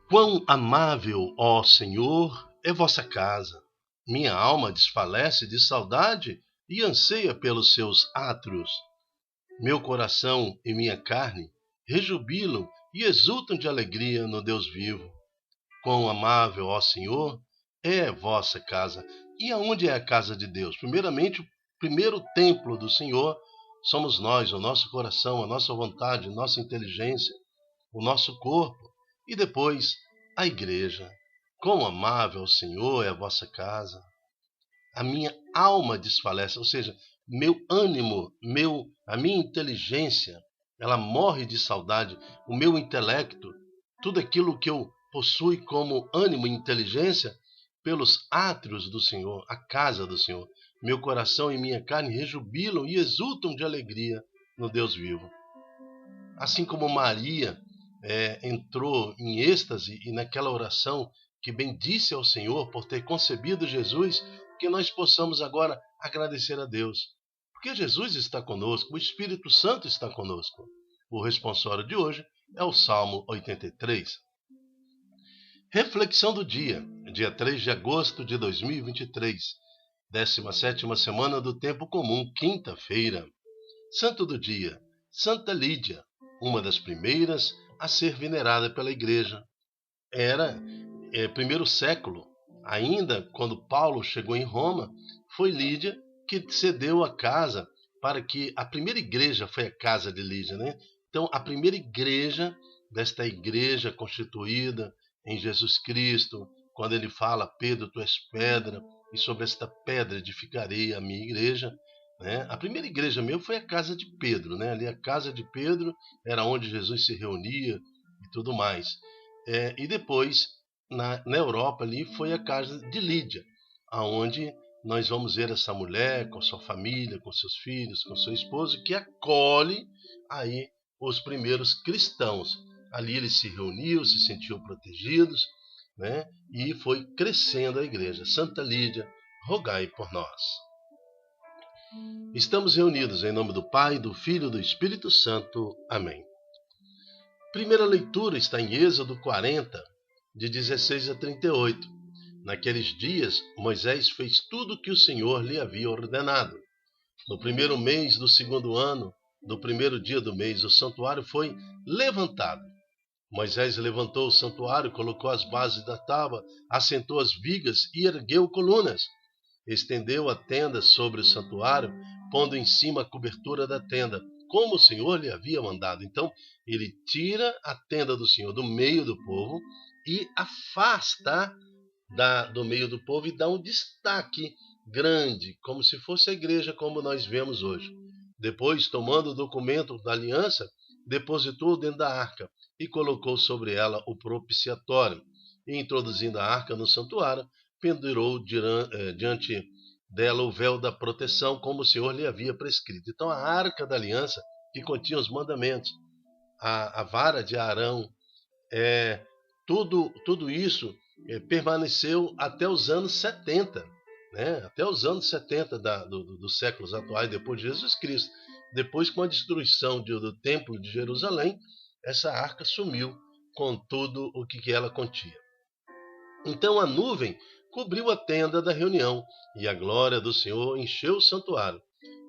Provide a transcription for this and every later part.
Quão amável, ó Senhor, é vossa casa! Minha alma desfalece de saudade e anseia pelos seus átrios. Meu coração e minha carne rejubilam e exultam de alegria no Deus vivo. Quão amável, ó Senhor, é vossa casa! E aonde é a casa de Deus? Primeiramente, o primeiro templo do Senhor somos nós, o nosso coração, a nossa vontade, a nossa inteligência, o nosso corpo. E depois, a igreja. Quão amável, ó Senhor, é a vossa casa! A minha alma desfalece, ou seja, meu ânimo, a minha inteligência, ela morre de saudade, o meu intelecto, tudo aquilo que eu possuo como ânimo e inteligência, pelos átrios do Senhor, a casa do Senhor. Meu coração e minha carne rejubilam e exultam de alegria no Deus vivo. Assim como Maria entrou em êxtase e naquela oração que bendisse ao Senhor por ter concebido Jesus, que nós possamos agora agradecer a Deus. Porque Jesus está conosco, o Espírito Santo está conosco. O responsório de hoje é o Salmo 83. Reflexão do dia 3 de agosto de 2023, 17ª semana do Tempo Comum, quinta-feira. Santo do dia, Santa Lídia, uma das primeiras a ser venerada pela Igreja. Era primeiro século, ainda quando Paulo chegou em Roma, foi Lídia que cedeu a casa para que a primeira igreja foi a casa de Lídia, né? Então, a primeira igreja desta igreja constituída em Jesus Cristo, quando ele fala, Pedro, tu és pedra, e sobre esta pedra edificarei a minha igreja, né? A primeira igreja mesmo foi a casa de Pedro, né? Ali a casa de Pedro era onde Jesus se reunia e tudo mais. E depois, na Europa ali, foi a casa de Lídia, aonde nós vamos ver essa mulher com sua família, com seus filhos, com seu esposo, que acolhe aí os primeiros cristãos. Ali eles se reuniam, se sentiam protegidos, né? E foi crescendo a igreja. Santa Lídia, rogai por nós. Estamos reunidos em nome do Pai, do Filho e do Espírito Santo. Amém. Primeira leitura está em Êxodo 40, de 16 a 38. Naqueles dias, Moisés fez tudo o que o Senhor lhe havia ordenado. No primeiro mês do segundo ano, do primeiro dia do mês, o santuário foi levantado. Moisés levantou o santuário, colocou as bases da tábua, assentou as vigas e ergueu colunas. Estendeu a tenda sobre o santuário, pondo em cima a cobertura da tenda, como o Senhor lhe havia mandado. Então, ele tira a tenda do Senhor do meio do povo e afasta do meio do povo e dá um destaque grande, como se fosse a igreja como nós vemos hoje. Depois, tomando o documento da aliança, depositou dentro da arca e colocou sobre ela o propiciatório. E, introduzindo a arca no santuário, pendurou diante dela o véu da proteção, como o Senhor lhe havia prescrito. Então, a arca da aliança, que continha os mandamentos, a vara de Arão, tudo isso permaneceu até os anos 70, né? Até os anos 70 dos séculos atuais, depois de Jesus Cristo. Depois, com a destruição do Templo de Jerusalém, essa arca sumiu com tudo o que ela continha. Então a nuvem cobriu a tenda da reunião, e a glória do Senhor encheu o santuário.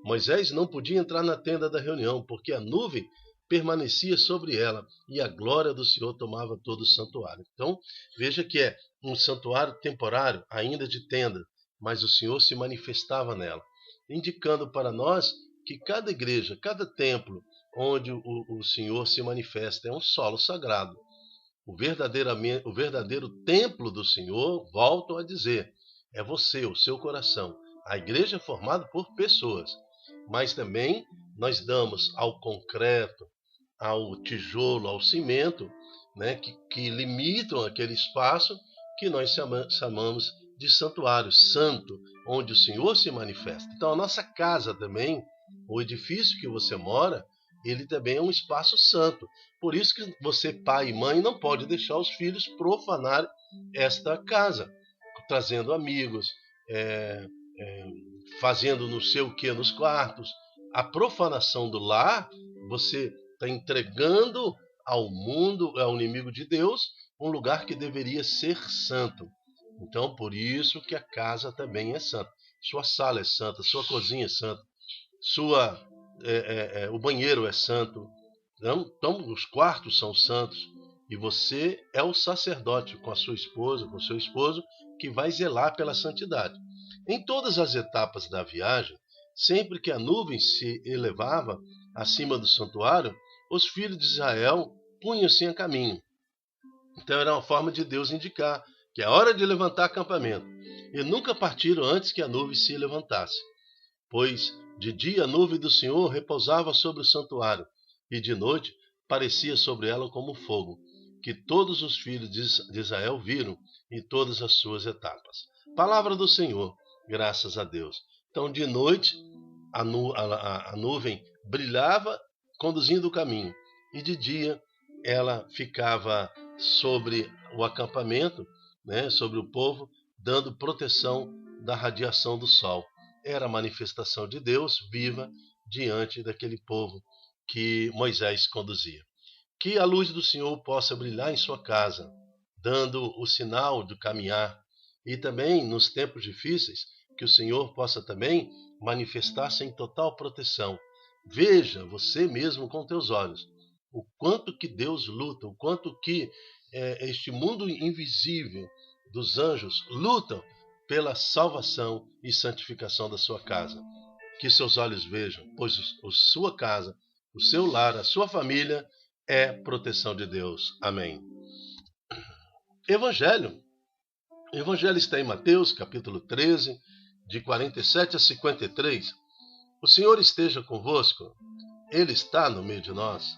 Moisés não podia entrar na tenda da reunião, porque a nuvem permanecia sobre ela, e a glória do Senhor tomava todo o santuário. Então, veja que é um santuário temporário, ainda de tenda, mas o Senhor se manifestava nela, indicando para nós que cada igreja, cada templo onde o Senhor se manifesta é um solo sagrado. O verdadeiro templo do Senhor, volto a dizer, é você, o seu coração. A igreja é formada por pessoas, mas também nós damos ao concreto, ao tijolo, ao cimento, né, que limitam aquele espaço que nós chamamos de santuário santo, onde o Senhor se manifesta. Então a nossa casa também, o edifício que você mora, ele também é um espaço santo. Por isso que você, pai e mãe, não pode deixar os filhos profanar esta casa, trazendo amigos, fazendo não sei o que nos quartos. A profanação do lar, você está entregando ao mundo, ao inimigo de Deus, um lugar que deveria ser santo. Então, por isso que a casa também é santa. Sua sala é santa, sua cozinha é santa, o banheiro é santo. Então, os quartos são santos. E você é o sacerdote com a sua esposa, com o seu esposo, que vai zelar pela santidade. Em todas as etapas da viagem, sempre que a nuvem se elevava acima do santuário, os filhos de Israel punham-se a caminho. Então era uma forma de Deus indicar que é hora de levantar acampamento. E nunca partiram antes que a nuvem se levantasse. Pois de dia a nuvem do Senhor repousava sobre o santuário, e de noite parecia sobre ela como fogo, que todos os filhos de Israel viram em todas as suas etapas. Palavra do Senhor, graças a Deus. Então de noite a nuvem brilhava conduzindo o caminho, e de dia ela ficava sobre o acampamento, sobre o povo, dando proteção da radiação do sol. Era a manifestação de Deus viva diante daquele povo que Moisés conduzia. Que a luz do Senhor possa brilhar em sua casa, dando o sinal do caminhar, e também nos tempos difíceis, que o Senhor possa também manifestar-se em total proteção. Veja você mesmo com teus olhos o quanto que Deus luta, o quanto que este mundo invisível dos anjos lutam pela salvação e santificação da sua casa. Que seus olhos vejam, pois a sua casa, o seu lar, a sua família é proteção de Deus. Amém. Evangelho. O Evangelho está em Mateus, capítulo 13, de 47 a 53. O Senhor esteja convosco. Ele está no meio de nós.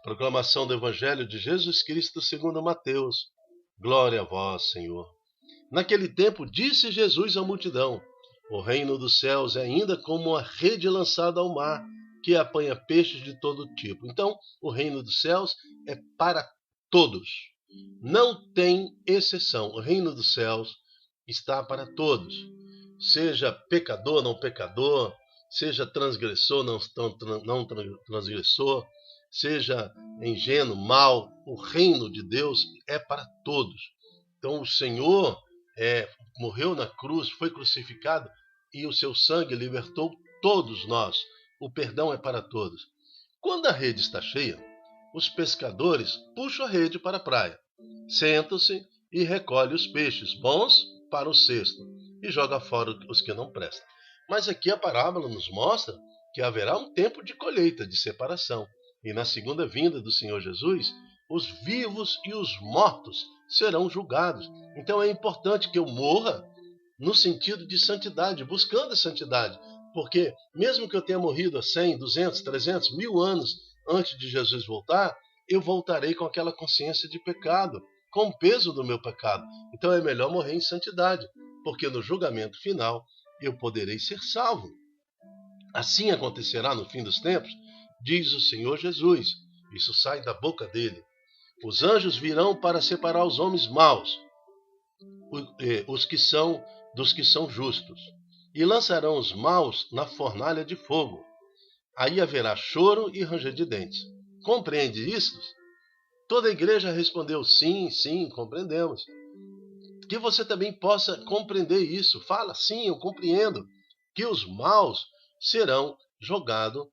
Proclamação do Evangelho de Jesus Cristo segundo Mateus. Glória a vós, Senhor. Naquele tempo disse Jesus à multidão: o reino dos céus é ainda como uma rede lançada ao mar, que apanha peixes de todo tipo. Então, o reino dos céus é para todos. Não tem exceção. O reino dos céus está para todos. Seja pecador, não pecador, seja transgressor, não transgressor, seja ingênuo, mau, o reino de Deus é para todos. Então o Senhor morreu na cruz, foi crucificado e o seu sangue libertou todos nós. O perdão é para todos. Quando a rede está cheia, os pescadores puxam a rede para a praia, sentam-se e recolhem os peixes bons para o cesto e jogam fora os que não prestam. Mas aqui a parábola nos mostra que haverá um tempo de colheita, de separação. E na segunda vinda do Senhor Jesus, os vivos e os mortos serão julgados. Então é importante que eu morra no sentido de santidade, buscando a santidade. Porque mesmo que eu tenha morrido há 100, 200, 300, 1000 anos antes de Jesus voltar, eu voltarei com aquela consciência de pecado, com o peso do meu pecado. Então é melhor morrer em santidade, porque no julgamento final eu poderei ser salvo. Assim acontecerá no fim dos tempos, diz o Senhor Jesus. Isso sai da boca dele. Os anjos virão para separar os homens maus, dos que são justos, e lançarão os maus na fornalha de fogo. Aí haverá choro e ranger de dentes. Compreende isso? Toda a igreja respondeu sim, sim, compreendemos. Que você também possa compreender isso. Fala, sim, eu compreendo. Que os maus serão jogados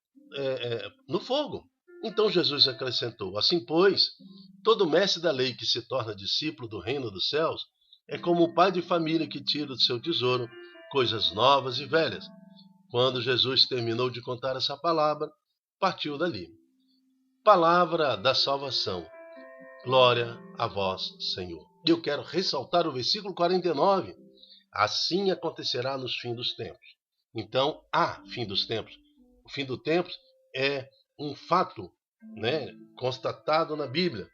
no fogo. Então Jesus acrescentou: assim, pois, todo mestre da lei que se torna discípulo do reino dos céus é como o pai de família que tira do seu tesouro coisas novas e velhas. Quando Jesus terminou de contar essa palavra, partiu dali. Palavra da salvação. Glória a vós, Senhor. E eu quero ressaltar o versículo 49. Assim acontecerá nos fins dos tempos. Então, há fim dos tempos. O fim dos tempos é um fato, constatado na Bíblia.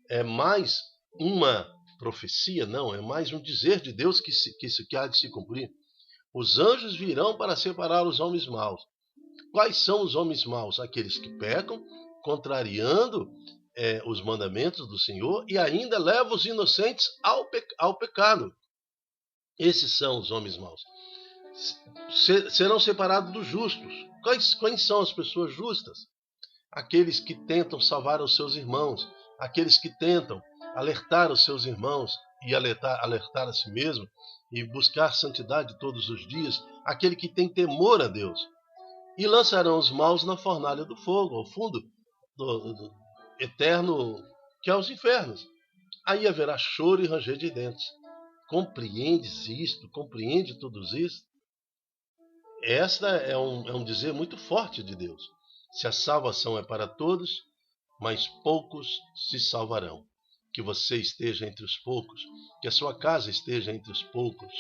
É mais uma profecia, não, é mais um dizer de Deus que há de se cumprir. Os anjos virão para separar os homens maus. Quais são os homens maus? Aqueles que pecam, contrariando os mandamentos do Senhor e ainda levam os inocentes ao pecado. Esses são os homens maus. Serão separados dos justos. Quais são as pessoas justas? aqueles que tentam salvar os seus irmãos, aqueles que tentam alertar os seus irmãos e alertar a si mesmo e buscar santidade todos os dias, aquele que tem temor a Deus. E lançarão os maus na fornalha do fogo, ao fundo do eterno, que é os infernos. Aí haverá choro e ranger de dentes. Compreendes isto? Compreende tudo isso? Esta é um dizer muito forte de Deus. Se a salvação é para todos, mas poucos se salvarão. Que você esteja entre os poucos, que a sua casa esteja entre os poucos.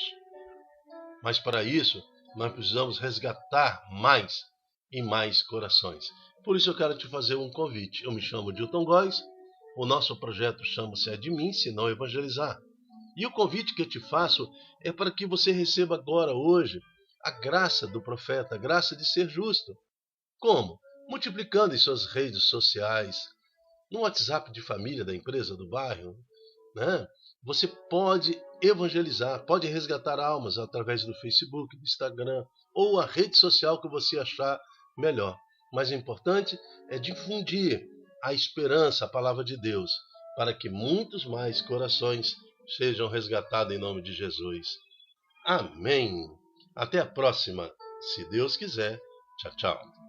Mas para isso, nós precisamos resgatar mais e mais corações. Por isso eu quero te fazer um convite. Eu me chamo Dilton Góes, o nosso projeto chama-se É de Mim, Se Não Evangelizar. E o convite que eu te faço é para que você receba agora, hoje, a graça do profeta, a graça de ser justo. Como? Multiplicando em suas redes sociais, no WhatsApp de família da empresa, do bairro, né? Você pode evangelizar, pode resgatar almas através do Facebook, do Instagram ou a rede social que você achar melhor. Mas o importante é difundir a esperança, a palavra de Deus, para que muitos mais corações sejam resgatados em nome de Jesus. Amém. Até a próxima, se Deus quiser. Tchau, tchau.